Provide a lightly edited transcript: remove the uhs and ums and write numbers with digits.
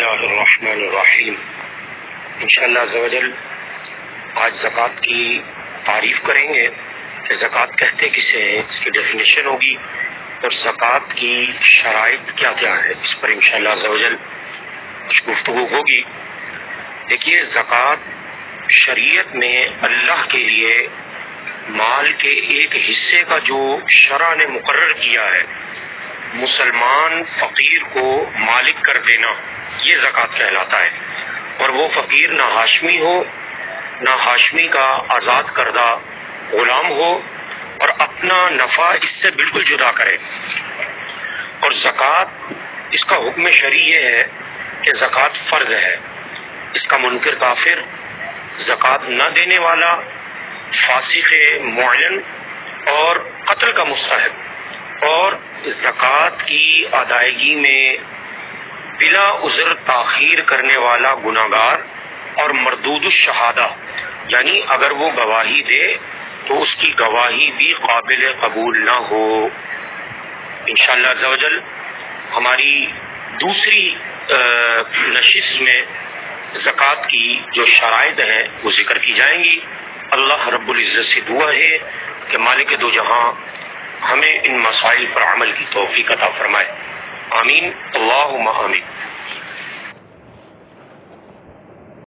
اللہ الرحمن الرحیم۔ انشاءاللہ عز و جل آج زکوٰۃ کی تعریف کریں گے کہ زکوٰۃ کہتے کسے ہیں، اس کی ڈیفینیشن ہوگی اور زکوٰۃ کی شرائط کیا کیا ہے، اس پر انشاءاللہ عز و جل کچھ گفتگو ہوگی۔ دیکھیے، زکوٰۃ شریعت میں اللہ کے لیے مال کے ایک حصے کا جو شرع نے مقرر کیا ہے، مسلمان فقیر کو مالک کر دینا، یہ زکوٰۃ کہلاتا ہے۔ اور وہ فقیر نہ ہاشمی ہو، نہ ہاشمی کا آزاد کردہ غلام ہو، اور اپنا نفع اس سے بالکل جدا کرے۔ اور زکوٰۃ، اس کا حکم شرعی یہ ہے کہ زکوٰۃ فرض ہے، اس کا منکر کافر، زکوٰۃ نہ دینے والا، فاسق معلن اور قتل کا مستحق، اور زکوٰۃ کی ادائیگی میں بلا عذر تاخیر کرنے والا گناہگار، اور مردود الشہادہ، یعنی اگر وہ گواہی دے تو اس کی گواہی بھی قابل قبول نہ ہو۔ انشاءاللہ عز و جل ہماری دوسری نشست میں زکوٰۃ کی جو شرائط ہیں وہ ذکر کی جائیں گی۔ اللہ رب العزت سے دعا ہے کہ مالک دو جہاں ہمیں ان مسائل پر عمل کی توفیق عطا فرمائے۔ آمین، اللہم آمین۔